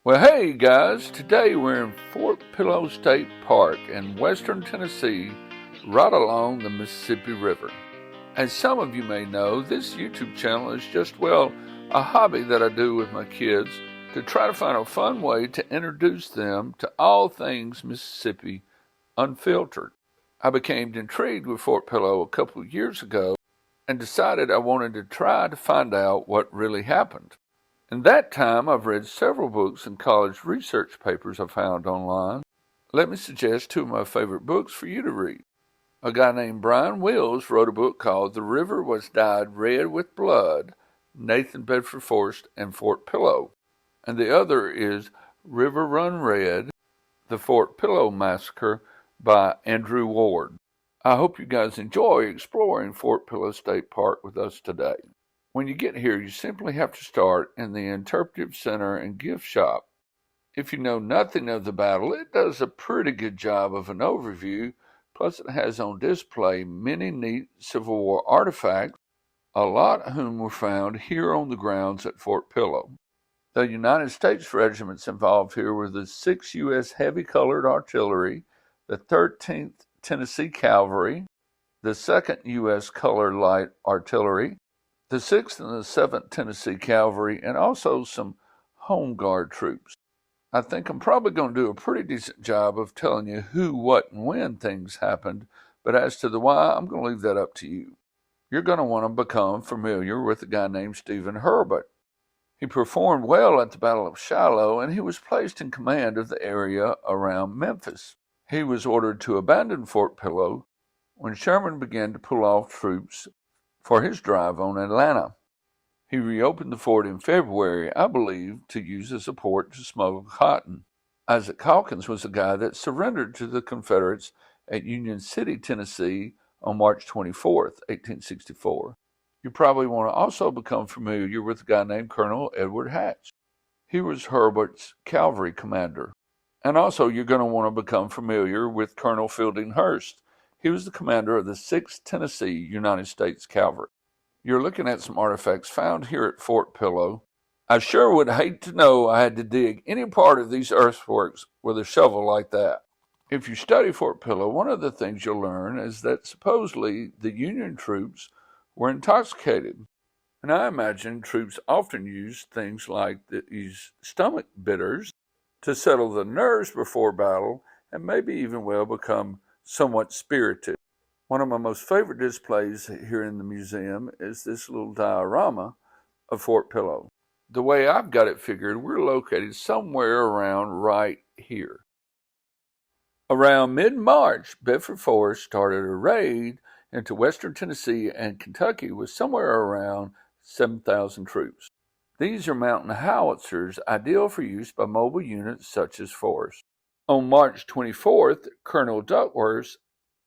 Well, hey guys, today we're in Fort Pillow State Park in western Tennessee, right along the Mississippi River. As some of you may know, this YouTube channel is just, a hobby that I do with my kids to try to find a fun way to introduce them to all things Mississippi unfiltered. I became intrigued with Fort Pillow a couple of years ago and decided I wanted to try to find out what really happened. In that time, I've read several books and college research papers I found online. Let me suggest two of my favorite books for you to read. A guy named Brian Wills wrote a book called The River Was Dyed Red with Blood, Nathan Bedford Forrest and Fort Pillow. And the other is River Run Red, The Fort Pillow Massacre by Andrew Ward. I hope you guys enjoy exploring Fort Pillow State Park with us today. When you get here, you simply have to start in the Interpretive Center and Gift Shop. If you know nothing of the battle, it does a pretty good job of an overview, plus it has on display many neat Civil War artifacts, a lot of whom were found here on the grounds at Fort Pillow. The United States regiments involved here were the 6th U.S. Heavy Colored Artillery, the 13th Tennessee Cavalry, the 2nd U.S. Colored Light Artillery, the 6th and the 7th Tennessee Cavalry, and also some Home Guard troops. I think I'm probably going to do a pretty decent job of telling you who, what, and when things happened, but as to the why, I'm going to leave that up to you. You're going to want to become familiar with a guy named Stephen Herbert. He performed well at the Battle of Shiloh, and he was placed in command of the area around Memphis. He was ordered to abandon Fort Pillow when Sherman began to pull off troops for his drive on Atlanta. He reopened the fort in February, I believe, to use as a port to smuggle cotton. Isaac Hawkins was a guy that surrendered to the Confederates at Union City, Tennessee on March 24th, 1864. You probably want to also become familiar with a guy named Colonel Edward Hatch. He was Herbert's cavalry commander. And also you're going to want to become familiar with Colonel Fielding Hurst. He was the commander of the 6th Tennessee United States Cavalry. You're looking at some artifacts found here at Fort Pillow. I sure would hate to know I had to dig any part of these earthworks with a shovel like that. If you study Fort Pillow, one of the things you'll learn is that supposedly the Union troops were intoxicated. And I imagine troops often used things like these stomach bitters to settle the nerves before battle and maybe even become somewhat spirited. One of my most favorite displays here in the museum is this little diorama of Fort Pillow. The way I've got it figured, we're located somewhere around right here. Around mid-March, Bedford Forrest started a raid into western Tennessee and Kentucky with somewhere around 7,000 troops. These are mountain howitzers, ideal for use by mobile units such as Forrest. On March 24th, Colonel Duckworth's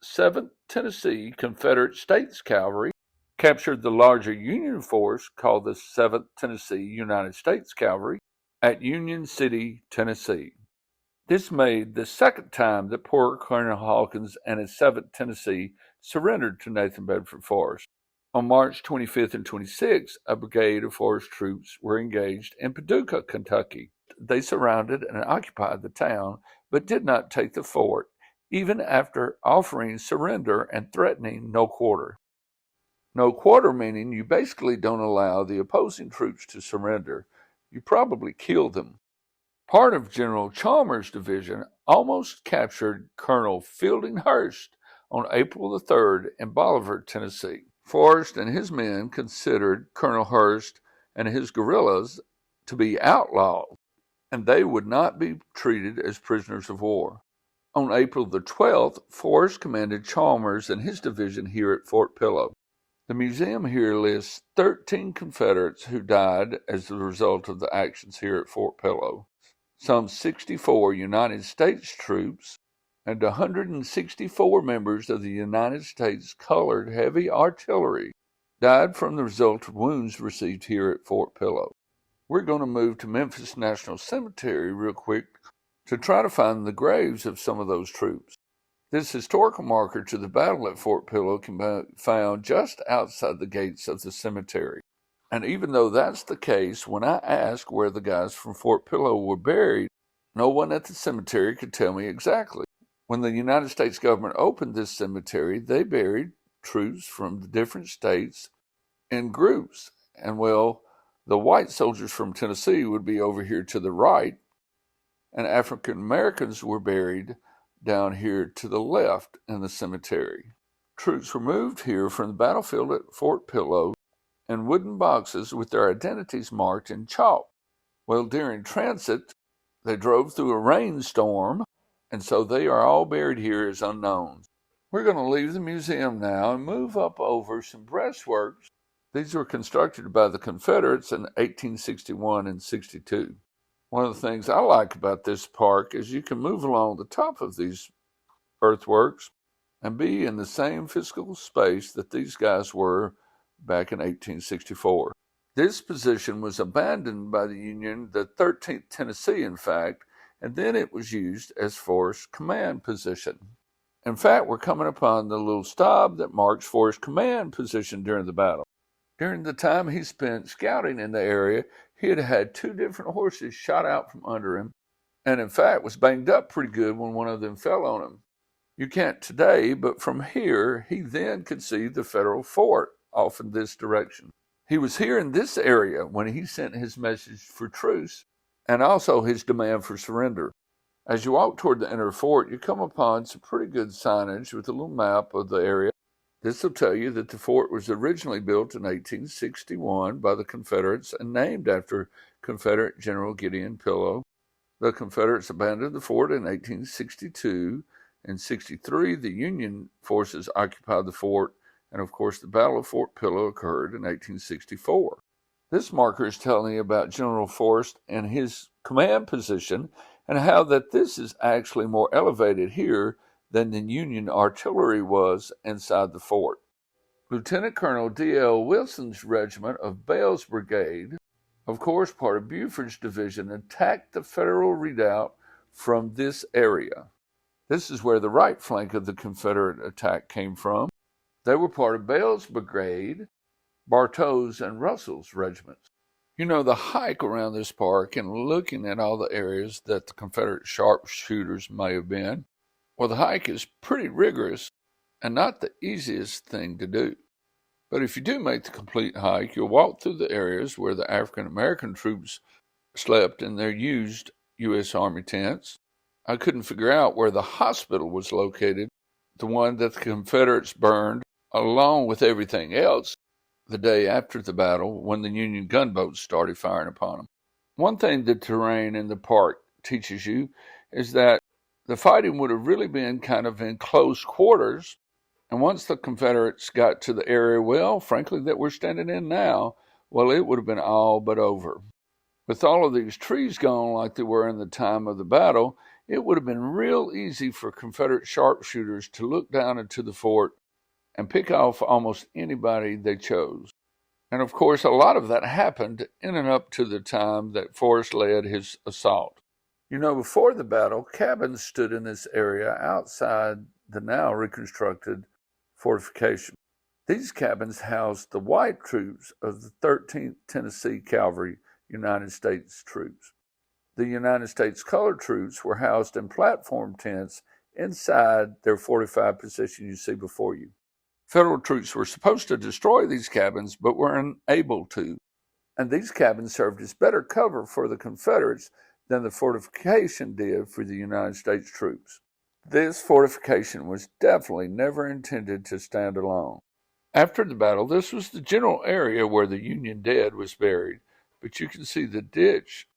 7th Tennessee Confederate States Cavalry captured the larger Union force called the 7th Tennessee United States Cavalry at Union City, Tennessee. This made the second time that poor Colonel Hawkins and his 7th Tennessee surrendered to Nathan Bedford Forrest. On March 25th and 26th, a brigade of Forrest troops were engaged in Paducah, Kentucky. They surrounded and occupied the town, but did not take the fort, even after offering surrender and threatening no quarter. No quarter meaning you basically don't allow the opposing troops to surrender. You probably kill them. Part of General Chalmers' division almost captured Colonel Fielding Hurst on April the 3rd in Bolivar, Tennessee. Forrest and his men considered Colonel Hurst and his guerrillas to be outlaws, and they would not be treated as prisoners of war. On April the 12th, Forrest commanded Chalmers and his division here at Fort Pillow. The museum here lists 13 Confederates who died as a result of the actions here at Fort Pillow, some 64 United States troops, and 164 members of the United States Colored Heavy Artillery died from the result of wounds received here at Fort Pillow. We're going to move to Memphis National Cemetery real quick to try to find the graves of some of those troops. This historical marker to the battle at Fort Pillow can be found just outside the gates of the cemetery. And even though that's the case, when I asked where the guys from Fort Pillow were buried, no one at the cemetery could tell me exactly. When the United States government opened this cemetery, they buried troops from the different states in groups. And well, the white soldiers from Tennessee would be over here to the right, and African Americans were buried down here to the left in the cemetery. Troops were moved here from the battlefield at Fort Pillow in wooden boxes with their identities marked in chalk. Well, during transit, they drove through a rainstorm, and so they are all buried here as unknowns. We're going to leave the museum now and move up over some breastworks. These were constructed by the Confederates in 1861 and 62. One of the things I like about this park is you can move along the top of these earthworks and be in the same physical space that these guys were back in 1864. This position was abandoned by the Union, the 13th Tennessee, in fact, and then it was used as Forrest's command position. In fact, we're coming upon the little stub that marks Forrest's command position during the battle. During the time he spent scouting in the area, he had had 2 different horses shot out from under him, and in fact was banged up pretty good when one of them fell on him. You can't today, but from here, he then could see the federal fort off in this direction. He was here in this area when he sent his message for truce and also his demand for surrender. As you walk toward the inner fort, you come upon some pretty good signage with a little map of the area. This will tell you that the fort was originally built in 1861 by the Confederates and named after Confederate General Gideon Pillow. The Confederates abandoned the fort in 1862. In 63, the Union forces occupied the fort, and of course the Battle of Fort Pillow occurred in 1864. This marker is telling you about General Forrest and his command position and how that this is actually more elevated here than the Union artillery was inside the fort. Lieutenant Colonel D.L. Wilson's regiment of Bell's Brigade, of course part of Buford's division, attacked the Federal redoubt from this area. This is where the right flank of the Confederate attack came from. They were part of Bell's Brigade, Bartow's, and Russell's regiments. You know, the hike around this park and looking at all the areas that the Confederate sharpshooters may have been, well, the hike is pretty rigorous and not the easiest thing to do. But if you do make the complete hike, you'll walk through the areas where the African American troops slept in their used U.S. Army tents. I couldn't figure out where the hospital was located, the one that the Confederates burned along with everything else the day after the battle when the Union gunboats started firing upon them. One thing the terrain in the park teaches you is that the fighting would have really been kind of in close quarters, and once the Confederates got to the area, well, frankly, that we're standing in now, well, it would have been all but over. With all of these trees gone like they were in the time of the battle, it would have been real easy for Confederate sharpshooters to look down into the fort and pick off almost anybody they chose. And of course, a lot of that happened in and up to the time that Forrest led his assault. You know, before the battle, cabins stood in this area outside the now reconstructed fortifications. These cabins housed the white troops of the 13th Tennessee Cavalry United States troops. The United States colored troops were housed in platform tents inside their fortified position you see before you. Federal troops were supposed to destroy these cabins, but were unable to, and these cabins served as better cover for the Confederates than the fortification did for the United States troops. This fortification was definitely never intended to stand alone. After the battle, this was the general area where the Union dead was buried, but you can see the ditch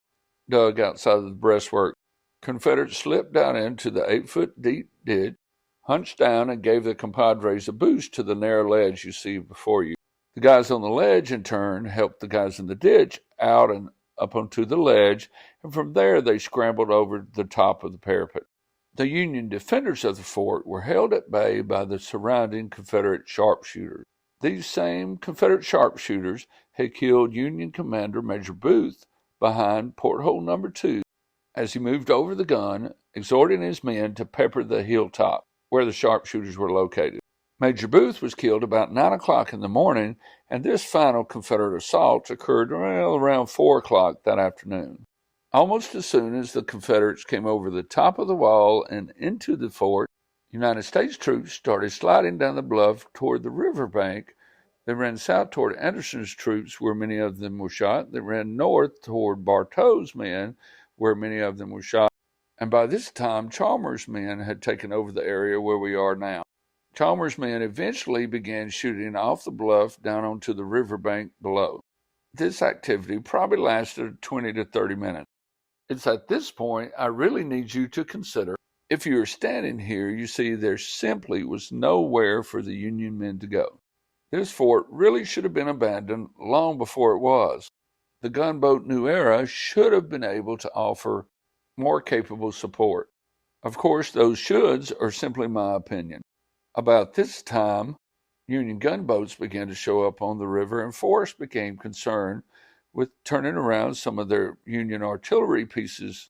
dug outside of the breastwork. Confederates slipped down into the 8-foot deep ditch, hunched down, and gave the compadres a boost to the narrow ledge you see before you. The guys on the ledge, in turn, helped the guys in the ditch out and up onto the ledge, and from there they scrambled over the top of the parapet. The Union defenders of the fort were held at bay by the surrounding Confederate sharpshooters. These same Confederate sharpshooters had killed Union Commander Major Booth behind porthole number 2 as he moved over the gun, exhorting his men to pepper the hilltop where the sharpshooters were located. Major Booth was killed about 9 o'clock in the morning, and this final Confederate assault occurred around 4 o'clock that afternoon. Almost as soon as the Confederates came over the top of the wall and into the fort, United States troops started sliding down the bluff toward the riverbank. They ran south toward Anderson's troops, where many of them were shot. They ran north toward Bartow's men, where many of them were shot. And by this time, Chalmers' men had taken over the area where we are now. Chalmers' men eventually began shooting off the bluff down onto the riverbank below. This activity probably lasted 20 to 30 minutes. It's at this point I really need you to consider, if you are standing here, you see there simply was nowhere for the Union men to go. This fort really should have been abandoned long before it was. The gunboat New Era should have been able to offer more capable support. Of course, those shoulds are simply my opinion. About this time, Union gunboats began to show up on the river, and Forrest became concerned with turning around some of their Union artillery pieces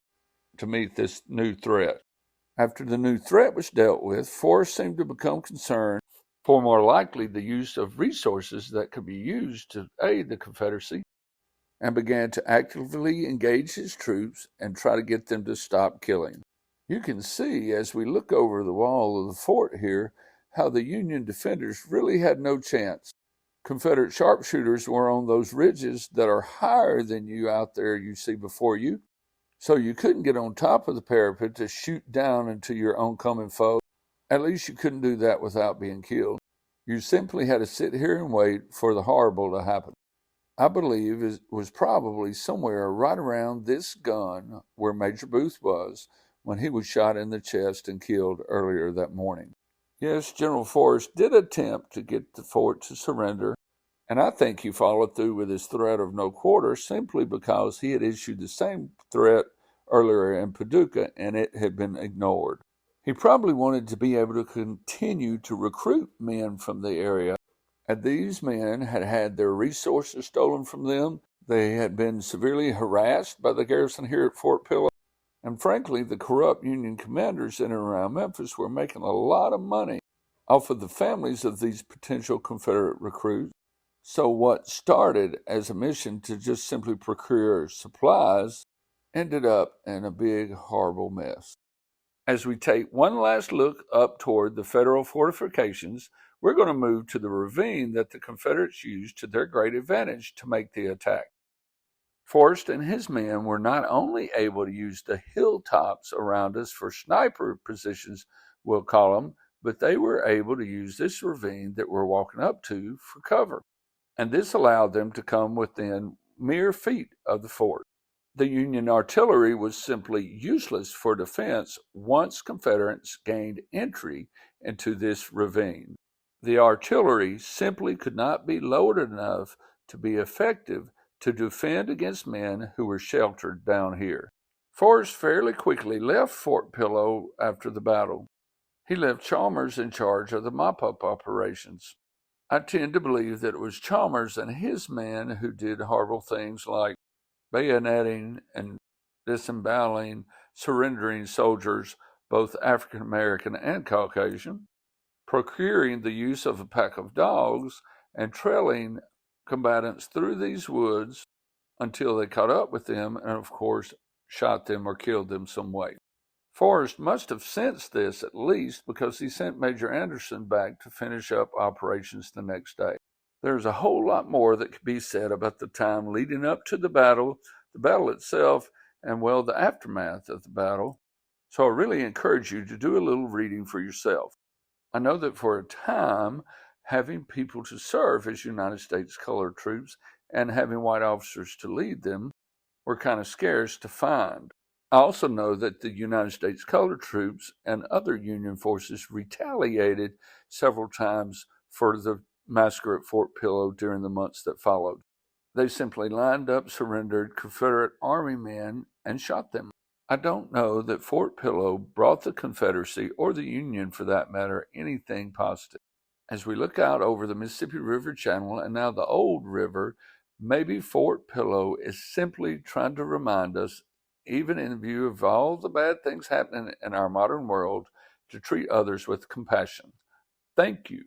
to meet this new threat. After the new threat was dealt with, Forrest seemed to become concerned for more likely the use of resources that could be used to aid the Confederacy, and began to actively engage his troops and try to get them to stop killing. You can see as we look over the wall of the fort here how the Union defenders really had no chance. Confederate sharpshooters were on those ridges that are higher than you out there you see before you, so you couldn't get on top of the parapet to shoot down into your oncoming foe. At least you couldn't do that without being killed. You simply had to sit here and wait for the horrible to happen. I believe it was probably somewhere right around this gun where Major Booth was when he was shot in the chest and killed earlier that morning. Yes, General Forrest did attempt to get the fort to surrender, and I think he followed through with his threat of no quarter simply because he had issued the same threat earlier in Paducah and it had been ignored. He probably wanted to be able to continue to recruit men from the area, and these men had had their resources stolen from them. They had been severely harassed by the garrison here at Fort Pillow, and frankly, the corrupt Union commanders in and around Memphis were making a lot of money off of the families of these potential Confederate recruits. So what started as a mission to just simply procure supplies ended up in a big, horrible mess. As we take one last look up toward the Federal fortifications, we're going to move to the ravine that the Confederates used to their great advantage to make the attack. Forrest and his men were not only able to use the hilltops around us for sniper positions, we'll call them, but they were able to use this ravine that we're walking up to for cover. And this allowed them to come within mere feet of the fort. The Union artillery was simply useless for defense once Confederates gained entry into this ravine. The artillery simply could not be loaded enough to be effective to defend against men who were sheltered down here. Forrest fairly quickly left Fort Pillow after the battle. He left Chalmers in charge of the mop-up operations. I tend to believe that it was Chalmers and his men who did horrible things like bayoneting and disemboweling surrendering soldiers, both African American and Caucasian, procuring the use of a pack of dogs, and trailing combatants through these woods until they caught up with them and, of course, shot them or killed them some way. Forrest must have sensed this at least because he sent Major Anderson back to finish up operations the next day. There's a whole lot more that could be said about the time leading up to the battle itself, and, well, the aftermath of the battle. So I really encourage you to do a little reading for yourself. I know that for a time, having people to serve as United States colored troops and having white officers to lead them were kind of scarce to find. I also know that the United States colored troops and other Union forces retaliated several times for the massacre at Fort Pillow during the months that followed. They simply lined up surrendered Confederate Army men and shot them. I don't know that Fort Pillow brought the Confederacy, or the Union for that matter, anything positive. As we look out over the Mississippi River Channel and now the old river, maybe Fort Pillow is simply trying to remind us, even in view of all the bad things happening in our modern world, to treat others with compassion. Thank you.